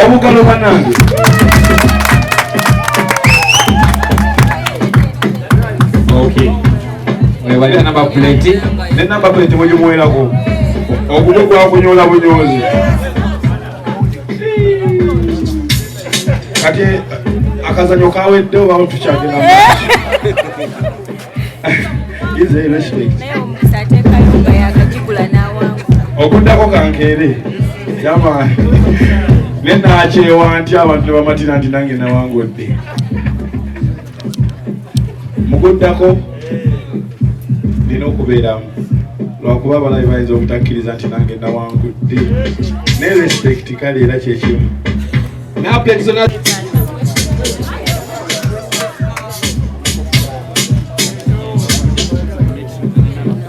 obukalo banange okay wale namba plate ne namba plate mujumuirako okujo kwa kunyola bunyozi kati akazanyo kawedde oba tukyagenda ize respect okuddako kankere yama nenakyewa nti abantu bamatira nti nange nawangudde mukuddako nina okubeeramu lwakuba abalabi bayinza obutakkiriza nti nange nawangudde ne respect kale era kyekimu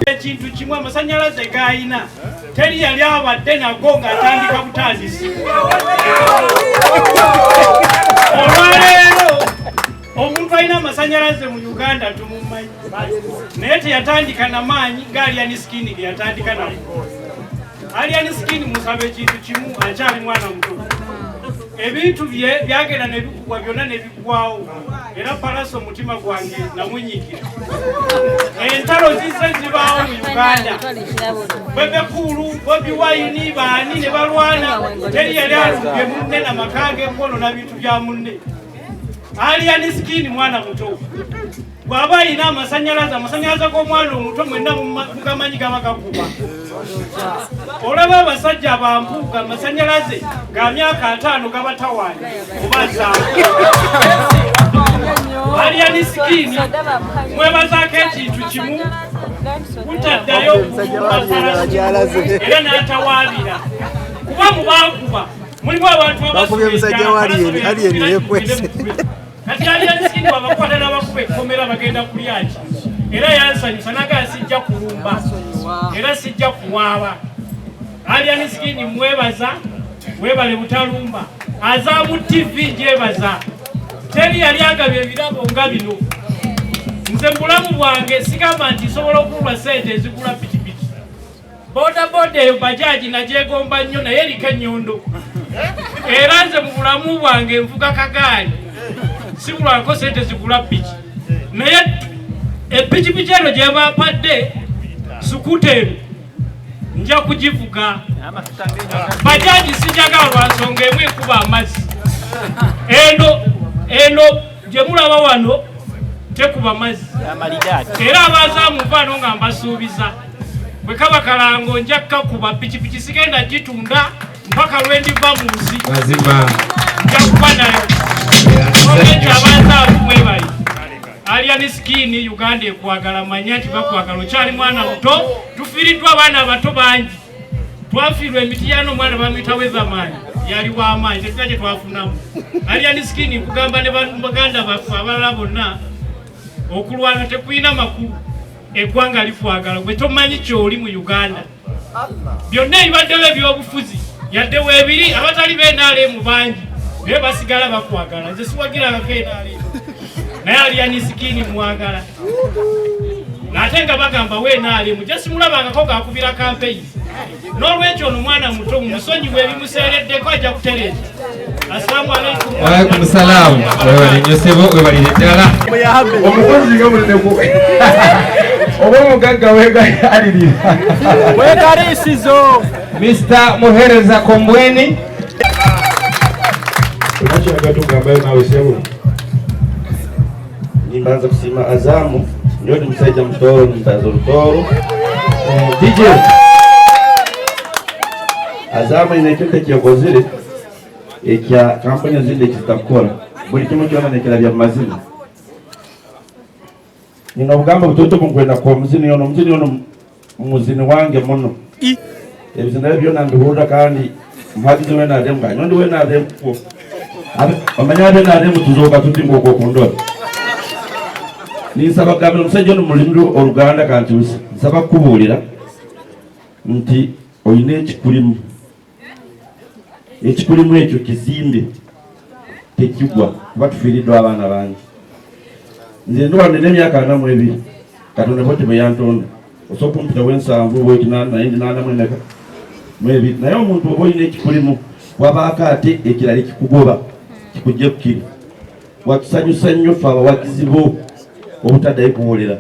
ekintu kimu amasanyalaze gayina teri yali abadde nago ng'atandika butandisi olwaleero omuntu alina amasanyalaze mu Uganda tumumanyi naye teyatandika na maanyi nga Alien Skin ge yatandika naye. Alien Skin musabe ekintu kimu akyali mwana muto ebintu bye byagenda ne bikugwa byonna ne biggwawo era palaso omutima gwange namunyikira entalo zise zibaawo mu Uganda Bebe Kulu Bobi Wine baani ne balwana teri yali alubye munne na makange mkono na bintu bya munne. Alien Skin mwana muto bw'aba alina amasanyalaze g'omwana omuto mwenna mugamanyi gaba gakuba olaba abasajja bampuuga amasanyalaze ga myaka 5 gabatawaanya oba 5 Alien Skin mwebazaako ekintu kimu mutaddayo era n'atawaabira kuba mubakuba mulimu abantu kati Alien Skin babakwata n'abakuba ekkomera bagenda kulyaki era yansanyusa naga sijja kulumba era sijja kuwaaba. Alien Skin mwebaza webale butalumba Azaamu TV gyebaza teri yali agabye ebirabo nga bino nze bulamu bwange sigamba nti nsobola okulwa sente ezigula pikipiki boda eyo bajaji nagyegomba nnyo naye eriko ennyondo era nze mu bulamu bwange nvuga kagaali sibulwako sente zigula piki naye epikipiki eno gye bapadde sukutero nja kugivuga bajaji sijagala lwansonga emu ekuba amazzi eno gye mulaba wano tekuba mazzi era abazaamu nfaano nga mbasuubiza bwe kaba kalango nja kukakuba pikipiki sigenda gitunda mpaka lwendiva mu nsi nja kuba nayo olwekyo abazaamu mwebali. Alien Skin Uganda ekwagala manya nti bakwagala okyali mwana muto tufiiriddwa abaana abato bangi twafiirwa emitiyano omwana bamuyita Weatherman yali w'amaanyi tetulina kye twafunamu. Alien Skin nkugamba ne baganda baffe abalala bonna okulwana tekulina makulu eggwanga likwagala gwe tomanyi kyoli mu Uganda byonna ebibaddewo ebyobufuzi yaddewo ebiri abatali b'NRM bangi naye basigala bakwagala nze siwagirangako NRM naye Alien Skin mwagala nate nga bagamba NRM gye simulabangako gakubira campaign n'olwekyo ono mwana muto mumusonyiwe ebimuseereddeko ajja kutereeza. Assalamu alaikum. Wa alaikum salam. Webali nyosebo webali ddala omukozi nga muneku oba omugagga weegayalirira weegalisizo Mr. Muhereza Kombweni nakiraga tugambayo naawe sebo nimbanza kusima Azamu ndio ni msaija mtoro mtazo mtoro DJ Azamu inekete kiokozile ekya kampani zinde kitakora buli kimu kyona nekera bya mazina nina ugamba butoto kunkwenda kwa muzini yono muzini wange muno ebizina byona ndihura kandi mpatizo wena ademu kanyo ndi wena ademu ko amanya wena ademu tuzoka tuti ngoko kundora nisaba gamira musajja no mulimu Oluganda kanti nsaba kubulira nti oyine ekikulimu ekyo kizimbe tekigwa batufiiriddwa abaana bangi nze ndwanira emyaka 42 Katonda bote bwe yantonda osobola kumpita w'ensanvu bw'ekinana naye ndi 8 mwebiri naye omuntu oba oyina ekikulimu wabaako ate ekirala kikugoba kikujja kukiri. Watusanyusa nnyo ffe abawagizi bo obutaddayo kuwulira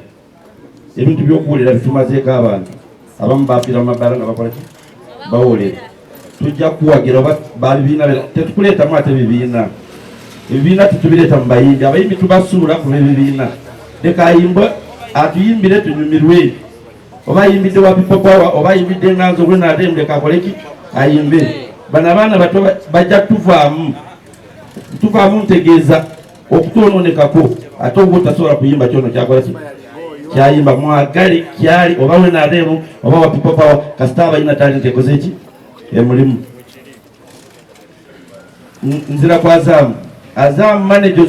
ebintu by'okuwulira bitumazeeko abantu abamu bafiira mu mabbala nga bakola ki bawulira. Tujja kuwagira oba babibiina tetukuleetamu ate bibiina. Ebibiina tetubireeta mu bayimbi, abayimbi tubasuula ku b'ebibiina. Leka ayimba atuyimbire tunyumirwe. Oba ayimbidde wa People Power oba ayimbidde Nganzo gwe n'ate leka akole ki ayimbe. Bano abaana bato bajja tuvaamu ntegeeza okutonoonekako ate oba otasobola kuyimba kyono kyakola ki kyayimba. Mwagale kyali oba we n'ateemu oba wa People Power kasita abalina talenti ekoze ki emulimu. Nzira kwa Azam manager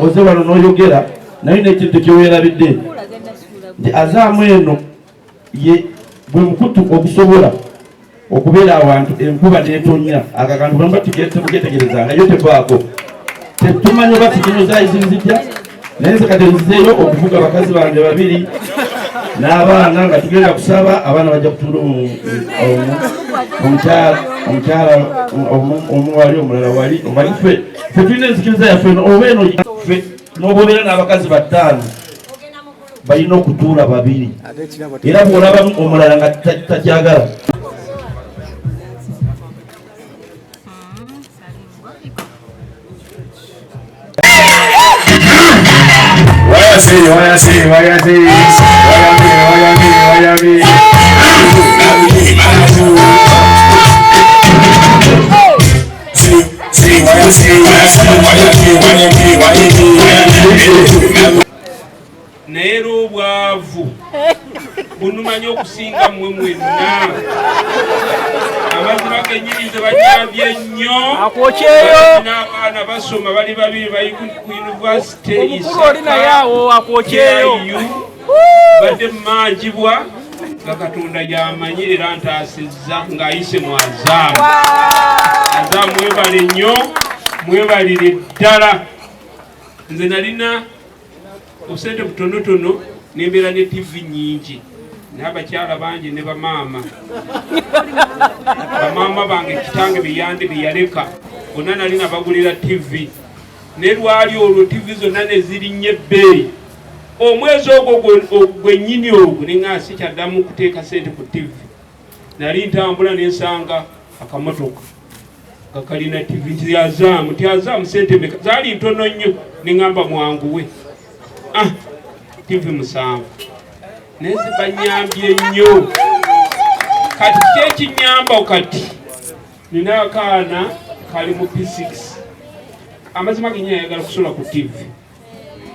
oze wano n'oyogera naye n'ekintu kyeweerabidde nti Azam eno ye bwe mukutu okusobola okubeera awantu enkuba n'etonya akakantu bwe mugetegerezanga yo tebaako tetumanyi oba sikino zayizinzijja naye nze kati nzizeeyo okuvuga bakazi bange babiri n'abaana nga tugenda kusaba. Abaana bajja kutuula omukyala omu wali omulala wali omanyi ffe tulina enzikiriza yaffe oba eno ffe n'oba obeera n'abakazi bataano balina okutuula babiri era bw'olabamu omulala nga takyagala. naye obwavu bunumanya okusinga mmwe mwenna. Amazima genyirize banyambye nnyo n'abaana basoma bali babiri bali ku yunivasite badde mmanjibwa nga Katonda y'amanyi era ntaasizza ng'ayise mu Azaamu. Azaamu mwebale nnyo, mwebalire ddala. Nze nalina obusente butonotono nembeera ne TV nnyingi n'abakyala bangi ne bamaama. Bamaama bange kitange beyande beyaleka bonna nali nabagulira TV ne lwali olwo TV zonna ne zirinnye ebbeeyi. Omwezi ogwo gwennyini ogwo ne nga sikyaddamu kuteeka sente ku TV. Nali ntambula ne nsanga akamotoka nga kalina TV nti Azaamu sente meka zaali ntono nnyo ne ngamba mwanguwe. TV 7 nezibanyambye nnyo. Kati kyekinyamba kati nina akaana kali mu P6 amazima genye ayagala kusula ku TV.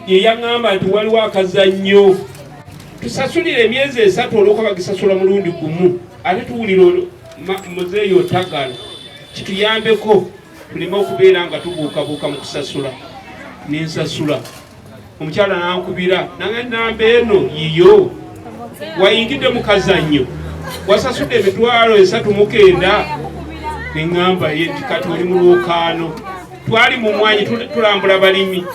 Ye yaŋŋamba nti waliwo akazannyo tusasulire emyezi 3 olwokuba bagisasula mulundi gumu ate tuwulira muzeeyo otagala kituyambeko tuleme okubeera nga tubuukabuuka mu kusasula. Nensasula omukyala nankubira nange namba eno yiyo wayingidde mu kazannyo wasasudde emitwalo 39. Neŋŋamba ye nti kati oli mu lwokaano twali mu mwanyi tulambula balimi.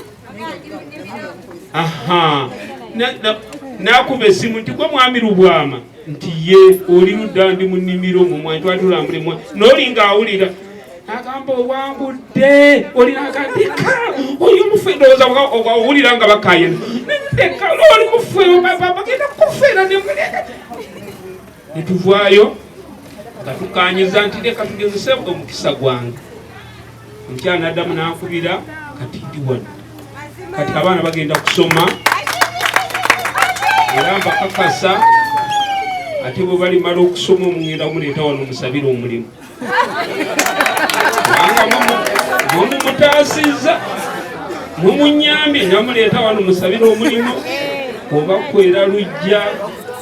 Nakuba essimu nti gwe mwami Lubwama nti ye oli ludda ndi mu nnimiro mu mwanyi twali tulambula emwanyi n'oli ng'awulira agamba owangudde olina akandika oli omufe ndowooza owulira nga bakayena ndeka oli mufe bagenda kufeera ne tuvaayo nga tukanyiza nti leka tugezese omukisa gwange. Omukyala n'addamu n'ankubira kati ndi wano kati abaana bagenda kusoma era mbakakasa ate bwe balimala okusoma omugenda omuleeta wano omusabire omulimu. Mumutaasizza mumunyambye namuleeta wano musabire omulimu oba kwera lujja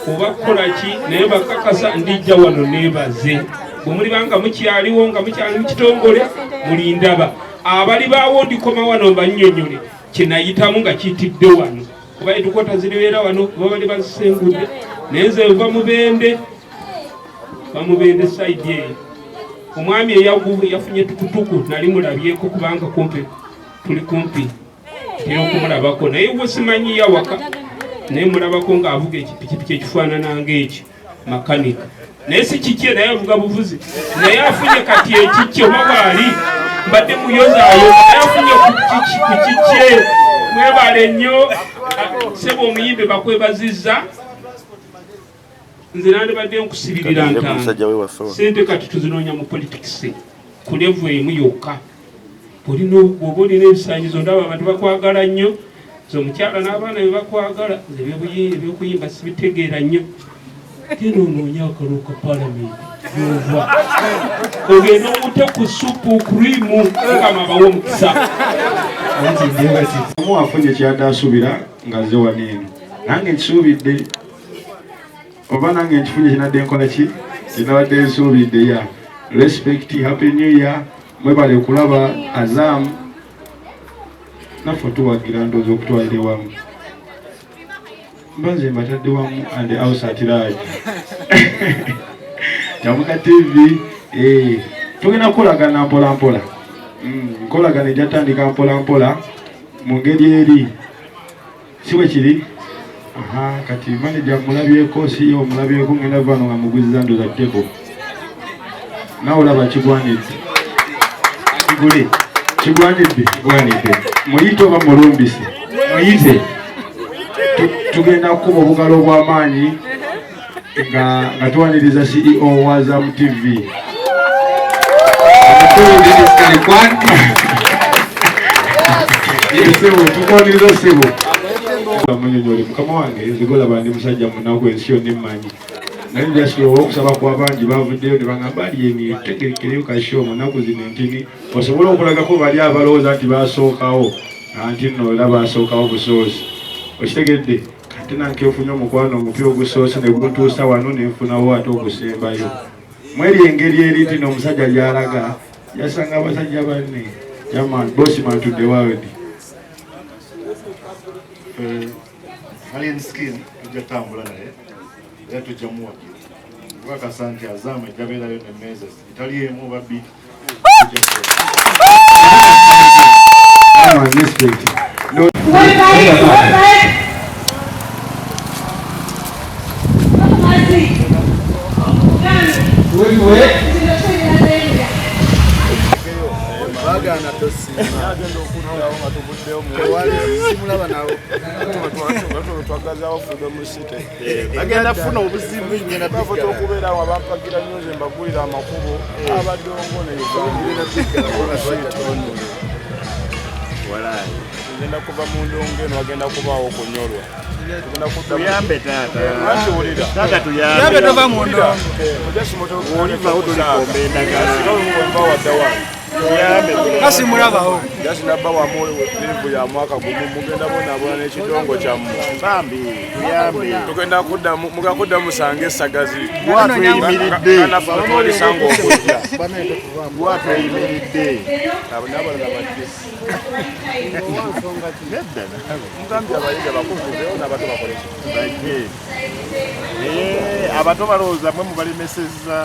oba kukola ki naye bakakasa ndijja wano neebaze. Bwe mulibanga mukyaliwo nga mukyali mu kitongole mulindaba. Abali baawo ndikoma wano mbannyonnyole kyenayitamu nga kiyitidde wano oba edukota ziribeera wano oba bali bazisengudde naye nze bamubende sayidi eyo. Omwami yafunye tukutuku nali mulabyeko kubanga kumpi tuli kumpi era okumulabako naye we simanyi yawaka naye mulabako ng'avuga ekipikipiki ekifaanana ng'ekyo makanika nesi kikye naye avuga buvuzi naye afunye kati ekikye oba bwali mbadde muyozaayo naye afunye ku kikye mwebale nnyo sebo omuyimbe bakwebazizza nze nandibadde nkusibirira ntaano sente kati tuzinoonya mu politics ku levu emu yokka bw'oba olina ebisaanyizo ndaba abantu bakwagala nnyo ze omukyala n'abaana be bakwagala ebyokuyimba sibitegeera nnyo genda onoonya akalulu ka palamenti yova ogenda omute ku supu kurimu mukama abawa omukisa omu afunye kyadde asuubira nga ze waniino nange nkisuubidde oba nange nkifunye kinadde nkola ki kinabadde nsuubidde ya respect happy new year mwebale okulaba Azam naffe tuwagira ndowooza okutwalire wamu mbanze mbatadde wamu and house at large Yamuka TV tugenda kukolagana mpola mpola nkolagana ejatandika mpola mpola mu ngeri eri si bwe kiri kati manager mulabyeko si yo mulabyeko ngenda vano nga muguziza ndoza teko nawe olaba kigwanidde kigwanidde muyite oba mulumbise muyite tugenda kukuba obugalo obw'amaanyi nga tuwaniriza CEO wa Azam TV tukuwaniriza sebo munyonyole mukama wange nzigola bandi musajja munaku ensi yonna emmanyi naye njasirowa okusaba kwa bangi bavuddeyo ne bagamba ali tegerekereyo kasho munaku zino ntini osobola okulagako bali abalowooza nti basookawo anti nno era basookawo busoosi okitegedde kati nange ofunye omukwano omupya ogusoosi ne guntuusa wano ne nfunawo ate ogusembayo mweri engeri eri nti n'omusajja gy'alaga yasanga abasajja banne yaman bossman to the world alien skin tujatambula naye era tujamuwagira kubakasa nti Azam ejabeerayo nemmeeza itali emu babbi agenda funa obuzibu ngenda bafoto okubeera awo abampagira nyoze mbagulira amakubo abadongo ne ngenda kuva mu ndongo eno agenda kubaawo okunyolwa tuyambe taata tuyambe tova mu ndongo olivawo tulikomba endagala kasi mulabawo jasi nabba wamu livu ya mwaka gumu mugenda bonaabona n'ekidongo kyammwe bambi tuyambe tugenda mugakudda musange essagazi gwatweyimiriddeolisanga okujja gwatweyimiridde nabalala badde nedda mugambye abayiga bakuvuzeewo n'abato bakoleki bajje abato balowooza mwe mubalemesezza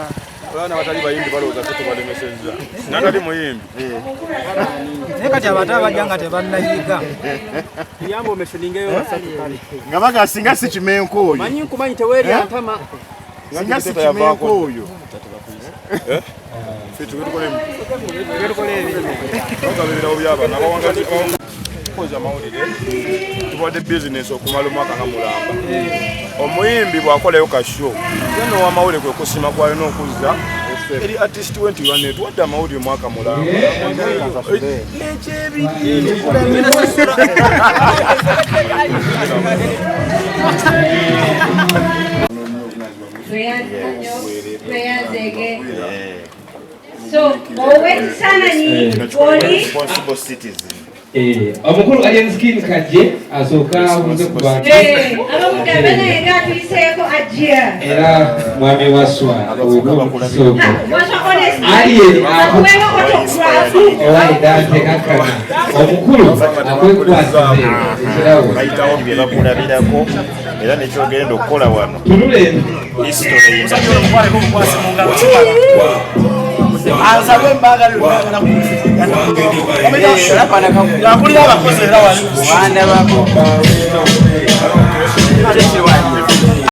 abaana batali bayimbi balowooza fe tubalemesezza natali muyimbi naye kati abato abajja nga tebannayiga yamba omeshoningeyo basatu kale nga bagasinga si kimenko oyo manyi nkumanyi teweeri antama singa si kimenko oyo koza mawulire tubadde bizinesi okumala omwaka nga mulamba omuyimbi bw'akolayo kasho genda owamawulire kwe kusima kwalina okuzza eri artist 21 tuwadde amawulire mwaka mulamba So, always sana ni responsible citizen. Omukulu alien skin kaje asoka uze kuba abamugabana yega tuliseko ajia era mwami waswa so alien owa idante kakana omukulu akwekwaze bayitawo bye bakulabirako era nekyogenda okukola wano tulule history asabe mbaga lwana yakulira abakozi era wali wanda bako